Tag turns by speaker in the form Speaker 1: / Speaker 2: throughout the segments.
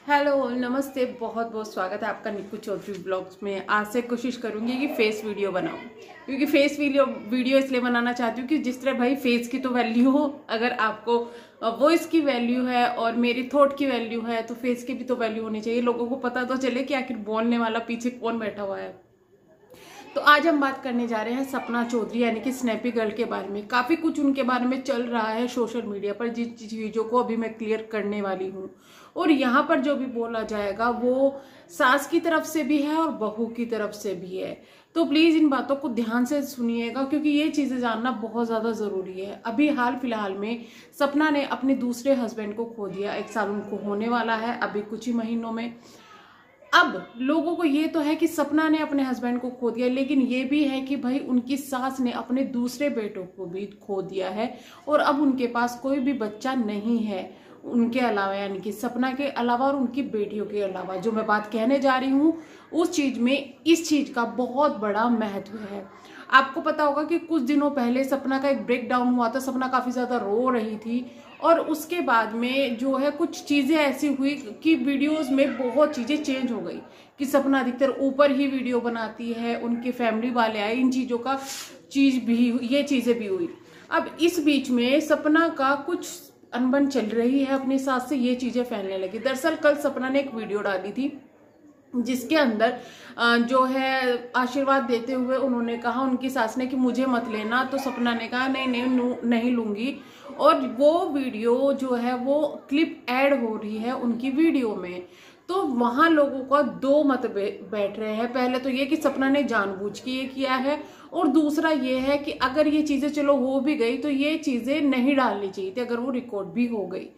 Speaker 1: Hello नमस्ते, बहुत बहुत स्वागत है आपका निक्कू चौधरी ब्लॉग्स में। आज से कोशिश करूंगी कि फेस वीडियो बनाऊं, क्योंकि फेस वीडियो इसलिए बनाना चाहती हूँ कि जिस तरह भाई फेस की तो वैल्यू हो, अगर आपको वॉइस की वैल्यू है और मेरी थॉट की वैल्यू है तो फेस की भी तो वैल्यू होनी चाहिए। लोगों को पता तो चले कि आखिर बोलने वाला पीछे कौन बैठा हुआ है। तो आज हम बात करने जा रहे हैं सपना चौधरी यानी कि स्नैपी गर्ल के बारे में। काफी कुछ उनके बारे में चल रहा है सोशल मीडिया पर, जिन चीजों को अभी मैं क्लियर करने वाली हूँ। और यहाँ पर जो भी बोला जाएगा वो सास की तरफ से भी है और बहू की तरफ से भी है। तो प्लीज इन बातों को ध्यान से सुनिएगा, क्योंकि ये चीजें जानना बहुत ज्यादा जरूरी है। अभी हाल फिलहाल में सपना ने अपने दूसरे हस्बैंड को खो दिया। 1 साल उनको होने वाला है अभी कुछ ही महीनों में। अब लोगों को ये तो है कि सपना ने अपने हस्बैंड को खो दिया, लेकिन ये भी है कि भाई उनकी सास ने अपने दूसरे बेटों को भी खो दिया है और अब उनके पास कोई भी बच्चा नहीं है उनके अलावा, यानी कि सपना के अलावा और उनकी बेटियों के अलावा। जो मैं बात कहने जा रही हूँ उस चीज में इस चीज का बहुत बड़ा महत्व है। आपको पता होगा कि कुछ दिनों पहले सपना का एक ब्रेकडाउन हुआ था। सपना काफी ज्यादा रो रही थी और उसके बाद में जो है कुछ चीजें ऐसी हुई कि वीडियोस में बहुत चीजें चेंज हो गई कि सपना अधिकतर ऊपर ही वीडियो बनाती है, उनके फैमिली वाले आए, इन चीजों का ये चीजें भी हुई। अब इस बीच में सपना का कुछ अनबन चल रही है अपनी सास से, ये चीजें फैलने लगी। दरअसल कल सपना ने एक वीडियो डाली थी जिसके अंदर जो है आशीर्वाद देते हुए उन्होंने कहा उनकी सास ने कि मुझे मत लेना, तो सपना ने कहा नहीं लूंगी। और वो वीडियो जो है वो क्लिप ऐड हो रही है उनकी वीडियो में। तो वहां लोगों का दो मत बैठ रहे हैं। पहले तो ये कि सपना ने जानबूझ के ये किया है, और दूसरा ये है कि अगर ये चीजें चलो हो भी गई तो ये चीजें नहीं डालनी चाहिए थी अगर वो रिकॉर्ड भी हो गई।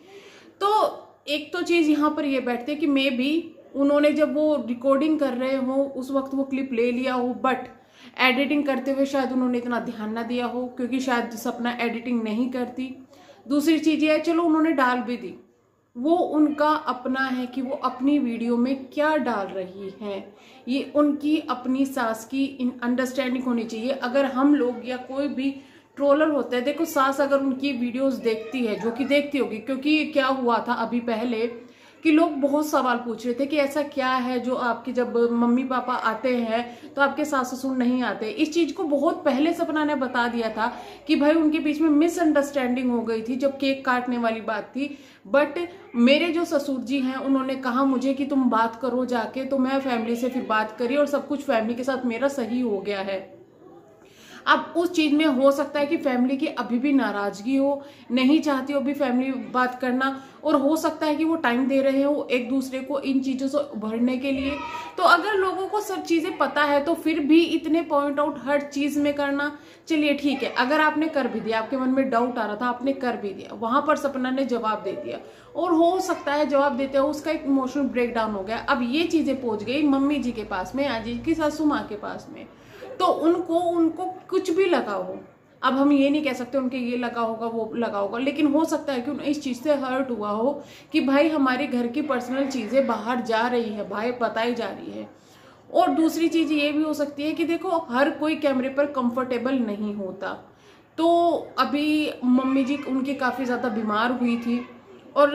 Speaker 1: तो एक तो चीज यहाँ पर ये बैठती है कि मे बी उन्होंने जब वो रिकॉर्डिंग कर रहे हो उस वक्त वो क्लिप ले लिया हो, बट एडिटिंग करते हुए शायद उन्होंने इतना ध्यान ना दिया हो, क्योंकि शायद सपना एडिटिंग नहीं करती। दूसरी चीज ये है, चलो उन्होंने डाल भी दी, वो उनका अपना है कि वो अपनी वीडियो में क्या डाल रही हैं। ये उनकी अपनी सास की अंडरस्टैंडिंग होनी चाहिए। अगर हम लोग या कोई भी ट्रोलर होता है, देखो सास अगर उनकी वीडियोस देखती है, जो कि देखती होगी, क्योंकि क्या हुआ था अभी पहले कि लोग बहुत सवाल पूछ रहे थे कि ऐसा क्या है जो आपके जब मम्मी पापा आते हैं तो आपके सास ससुर नहीं आते। इस चीज को बहुत पहले सपना ने बता दिया था कि भाई उनके बीच में मिसअंडरस्टैंडिंग हो गई थी जब केक काटने वाली बात थी। बट मेरे जो ससुर जी हैं उन्होंने कहा मुझे कि तुम बात करो जाके, तो मैं फैमिली से फिर बात करी और सब कुछ फैमिली के साथ मेरा सही हो गया है। अब उस चीज में हो सकता है कि फैमिली की अभी भी नाराजगी हो, नहीं चाहती हो भी फैमिली बात करना, और हो सकता है कि वो टाइम दे रहे हो एक दूसरे को इन चीजों से उभरने के लिए। तो अगर लोगों को सब चीजें पता है तो फिर भी इतने पॉइंट आउट हर चीज में करना, चलिए ठीक है। अगर आपने कर भी दिया, आपके मन में डाउट आ रहा था, आपने कर भी दिया, वहां पर सपना ने जवाब दे दिया, और हो सकता है जवाब देते हो उसका एक इमोशनल ब्रेकडाउन हो गया। अब ये चीजें पहुंच गई मम्मी जी के पास में, आज की सासू माँ के पास में, तो उनको कुछ भी लगा हो। अब हम ये नहीं कह सकते उनके ये लगा होगा वो लगा होगा, लेकिन हो सकता है कि उन्हें इस चीज से हर्ट हुआ हो कि भाई हमारे घर की पर्सनल चीजें बाहर जा रही है, भाई बताई जा रही है। और दूसरी चीज ये भी हो सकती है कि देखो हर कोई कैमरे पर कंफर्टेबल नहीं होता। तो अभी मम्मी जी उनकी काफी ज्यादा बीमार हुई थी, और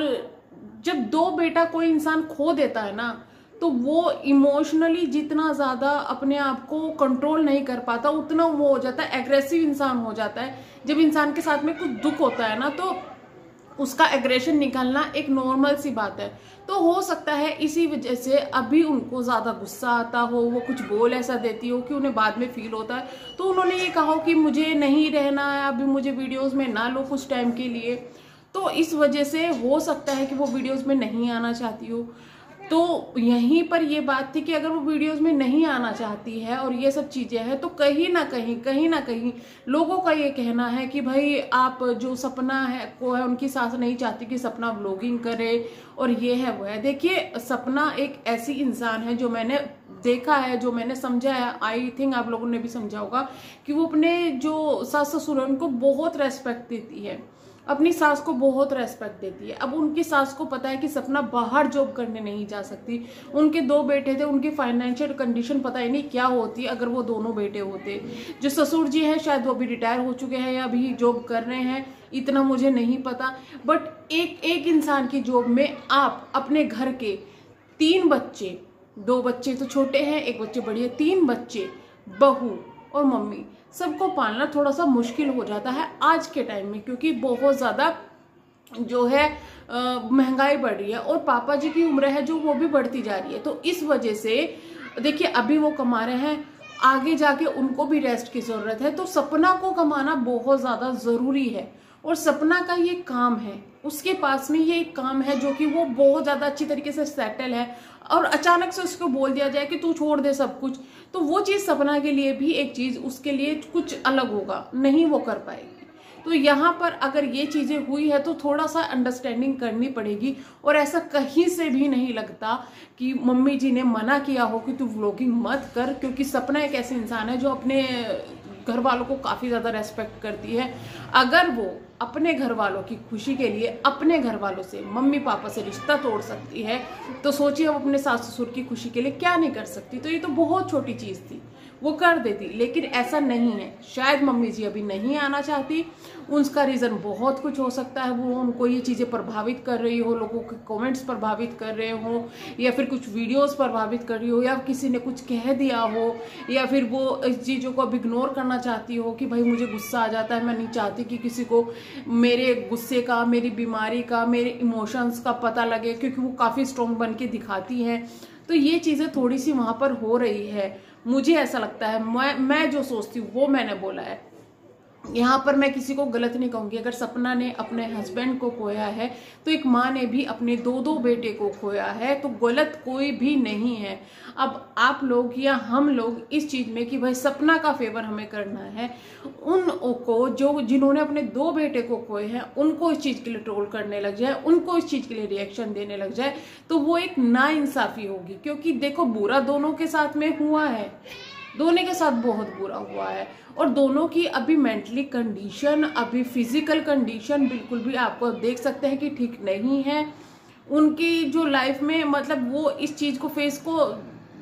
Speaker 1: जब दो बेटा कोई इंसान खो देता है ना, तो वो इमोशनली जितना ज्यादा अपने आप को कंट्रोल नहीं कर पाता, उतना वो हो जाता है एग्रेसिव इंसान हो जाता है। जब इंसान के साथ में कुछ दुख होता है ना, तो उसका एग्रेशन निकालना एक नॉर्मल सी बात है। तो हो सकता है इसी वजह से अभी उनको ज्यादा गुस्सा आता हो, वो कुछ बोल ऐसा देती हो कि उन्हें बाद में फील होता है। तो उन्होंने ये कहा कि मुझे नहीं रहना है अभी, मुझे वीडियोज में ना लो कुछ टाइम के लिए। तो इस वजह से हो सकता है कि वो वीडियोज में नहीं आना चाहती हो। तो यहीं पर ये बात थी कि अगर वो वीडियोस में नहीं आना चाहती है और ये सब चीजें हैं, तो कहीं ना कहीं लोगों का ये कहना है कि भाई आप जो सपना है को है, उनकी सास नहीं चाहती कि सपना व्लॉगिंग करे और ये है वो है। देखिए सपना एक ऐसी इंसान है जो मैंने देखा है, जो मैंने समझा है, आई थिंक आप लोगों ने भी समझा होगा कि वो अपने जो सास ससुर है उनको बहुत रेस्पेक्ट देती है, अपनी सास को बहुत रेस्पेक्ट देती है। अब उनकी सास को पता है कि सपना बाहर जॉब करने नहीं जा सकती, उनके 2 बेटे थे, उनकी फाइनेंशियल कंडीशन पता ही नहीं क्या होती अगर वो दोनों बेटे होते। जो ससुर जी हैं शायद वो भी रिटायर हो चुके हैं या अभी जॉब कर रहे हैं, इतना मुझे नहीं पता। बट एक इंसान की जॉब में आप अपने घर के 3 बच्चे, 2 बच्चे तो छोटे हैं, 1 बच्चे बड़ी है, 3 बच्चे, बहू और मम्मी, सबको पालना थोड़ा सा मुश्किल हो जाता है आज के टाइम में, क्योंकि बहुत ज़्यादा जो है महंगाई बढ़ रही है और पापा जी की उम्र है जो वो भी बढ़ती जा रही है। तो इस वजह से देखिए अभी वो कमा रहे हैं, आगे जाके उनको भी रेस्ट की ज़रूरत है। तो सपना को कमाना बहुत ज़्यादा ज़रूरी है और सपना का ये काम है, उसके पास में ये एक काम है जो कि वो बहुत ज़्यादा अच्छी तरीके से सेटल है, और अचानक से उसको बोल दिया जाए कि तू छोड़ दे सब कुछ, तो वो चीज़ सपना के लिए भी एक चीज़ उसके लिए कुछ अलग होगा, नहीं वो कर पाएगी। तो यहाँ पर अगर ये चीज़ें हुई है तो थोड़ा सा अंडरस्टैंडिंग करनी पड़ेगी। और ऐसा कहीं से भी नहीं लगता कि मम्मी जी ने मना किया हो कि तू व्लॉगिंग मत कर, क्योंकि सपना एक ऐसे इंसान है जो अपने घर वालों को काफ़ी ज़्यादा रेस्पेक्ट करती है। अगर वो अपने घर वालों की खुशी के लिए अपने घर वालों से, मम्मी पापा से रिश्ता तोड़ सकती है, तो सोचिए वो अपने सास ससुर की खुशी के लिए क्या नहीं कर सकती। तो ये तो बहुत छोटी चीज़ थी, वो कर देती, लेकिन ऐसा नहीं है। शायद मम्मी जी अभी नहीं आना चाहती, उसका रीज़न बहुत कुछ हो सकता है, वो उनको ये चीज़ें प्रभावित कर रही हो, लोगों के कमेंट्स प्रभावित कर रहे हो, या फिर कुछ वीडियोस प्रभावित कर रही हो, या किसी ने कुछ कह दिया हो, या फिर वो इस चीज़ों को अब इग्नोर करना चाहती हो कि भाई मुझे गुस्सा आ जाता है, मैं नहीं चाहती कि किसी को मेरे गुस्से का, मेरी बीमारी का, मेरे इमोशंस का पता लगे, क्योंकि वो काफ़ी स्ट्रॉन्ग बन के दिखाती हैं। तो ये चीज़ें थोड़ी सी वहाँ पर हो रही है, मुझे ऐसा लगता है। मैं जो सोचती हूँ वो मैंने बोला है। यहाँ पर मैं किसी को गलत नहीं कहूँगी। अगर सपना ने अपने हस्बैंड को खोया है तो एक माँ ने भी अपने 2 बेटे को खोया है, तो गलत कोई भी नहीं है। अब आप लोग या हम लोग इस चीज़ में कि भाई सपना का फेवर हमें करना है, उन को जो जिन्होंने अपने 2 बेटे को खोए हैं उनको इस चीज़ के लिए ट्रोल करने लग जाए, उनको इस चीज़ के लिए रिएक्शन देने लग जाए, तो वो एक नाइंसाफ़ी होगी। क्योंकि देखो बुरा दोनों के साथ में हुआ है, दोनों के साथ बहुत बुरा हुआ है, और दोनों की अभी मेंटली कंडीशन, अभी फिजिकल कंडीशन बिल्कुल भी आपको देख सकते हैं कि ठीक नहीं है। उनकी जो लाइफ में मतलब वो इस चीज़ को फेस को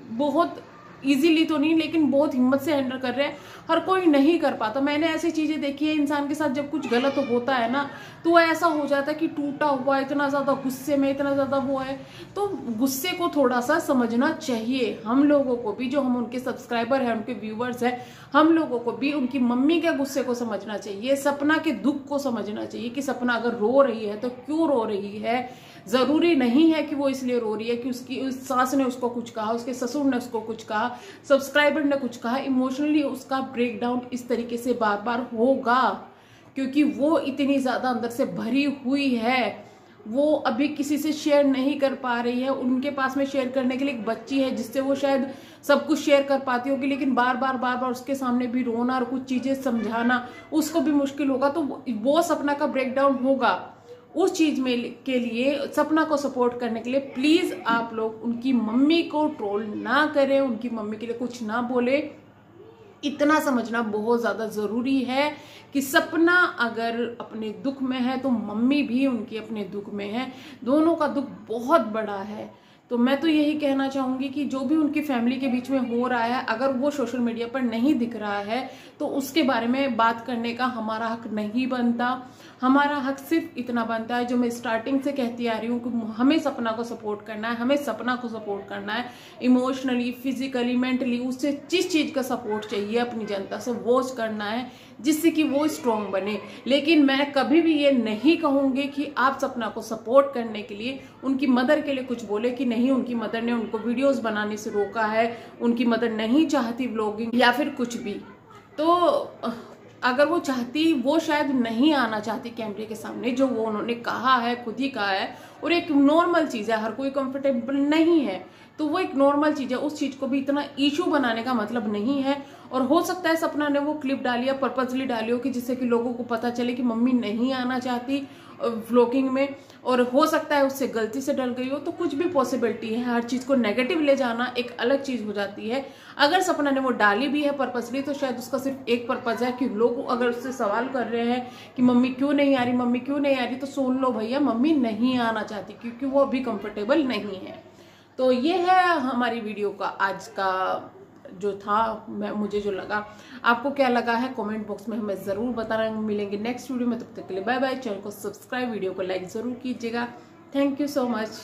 Speaker 1: बहुत इजीली तो नहीं लेकिन बहुत हिम्मत से हैंडल कर रहे हैं, हर कोई नहीं कर पाता। मैंने ऐसी चीज़ें देखी है, इंसान के साथ जब कुछ गलत होता है ना तो ऐसा हो जाता है कि टूटा हुआ, इतना ज़्यादा गुस्से में, इतना ज़्यादा वो है। तो गुस्से को थोड़ा सा समझना चाहिए हम लोगों को भी, जो हम उनके सब्सक्राइबर हैं, उनके व्यूवर्स हैं, हम लोगों को भी उनकी मम्मी के गुस्से को समझना चाहिए, सपना के दुख को समझना चाहिए कि सपना अगर रो रही है तो क्यों रो रही है। ज़रूरी नहीं है कि वो इसलिए रो रही है कि उसकी सास ने उसको कुछ कहा, उसके ससुर ने उसको कुछ कहा, सब्सक्राइबर ने कुछ कहा। इमोशनली उसका ब्रेकडाउन इस तरीके से बार बार होगा क्योंकि वो इतनी ज़्यादा अंदर से भरी हुई है, वो अभी किसी से शेयर नहीं कर पा रही है। उनके पास में शेयर करने के लिए एक बच्ची है जिससे वो शायद सब कुछ शेयर कर पाती होगी, लेकिन बार बार उसके सामने भी रोना और कुछ चीज़ें समझाना उसको भी मुश्किल होगा। तो वो सपना का ब्रेकडाउन होगा। उस चीज में के लिए, सपना को सपोर्ट करने के लिए प्लीज आप लोग उनकी मम्मी को ट्रोल ना करें, उनकी मम्मी के लिए कुछ ना बोले। इतना समझना बहुत ज्यादा जरूरी है कि सपना अगर अपने दुख में है तो मम्मी भी उनकी अपने दुख में है, दोनों का दुख बहुत बड़ा है। तो मैं तो यही कहना चाहूंगी कि जो भी उनकी फैमिली के बीच में हो रहा है, अगर वो सोशल मीडिया पर नहीं दिख रहा है तो उसके बारे में बात करने का हमारा हक नहीं बनता। हमारा हक सिर्फ इतना बनता है जो मैं स्टार्टिंग से कहती आ रही हूँ कि हमें सपना को सपोर्ट करना है, हमें सपना को सपोर्ट करना है इमोशनली, फिजिकली, मेंटली। उससे जिस चीज़ का सपोर्ट चाहिए अपनी जनता से वो करना है जिससे कि वो स्ट्रॉन्ग बने। लेकिन मैं कभी भी ये नहीं कहूँगी कि आप सपना को सपोर्ट करने के लिए उनकी मदर के लिए कुछ बोले कि नहीं उनकी मदर ने उनको वीडियोस बनाने से रोका है, उनकी मदर नहीं चाहती व्लॉगिंग या फिर कुछ भी। तो अगर वो चाहती, वो शायद नहीं आना चाहती कैमरे के सामने, जो वो उन्होंने कहा है, खुद ही कहा है, और एक नॉर्मल चीज़ है, हर कोई कंफर्टेबल नहीं है, तो वो एक नॉर्मल चीज़ है। उस चीज़ को भी इतना इशू बनाने का मतलब नहीं है। और हो सकता है सपना ने वो क्लिप डाली है, पर्पजली डाली हो कि जिससे कि लोगों को पता चले कि मम्मी नहीं आना चाहती व्लॉगिंग में, और हो सकता है उससे गलती से डल गई हो, तो कुछ भी पॉसिबिलिटी है। हर चीज़ को नेगेटिव ले जाना एक अलग चीज़ हो जाती है। अगर सपना ने वो डाली भी है पर्पसली तो शायद उसका सिर्फ एक पर्पज़ है कि लोग अगर उससे सवाल कर रहे हैं कि मम्मी क्यों नहीं आ रही, मम्मी क्यों नहीं आ रही, तो सुन लो भैया, मम्मी नहीं आना चाहती क्योंकि वो अभी कंफर्टेबल नहीं है। तो ये है हमारी वीडियो का आज का जो था, मुझे जो लगा। आपको क्या लगा है कमेंट बॉक्स में हमें ज़रूर बताना। मिलेंगे नेक्स्ट वीडियो में, तब तक के लिए बाय बाय। चैनल को सब्सक्राइब, वीडियो को लाइक ज़रूर कीजिएगा। Thank you so much.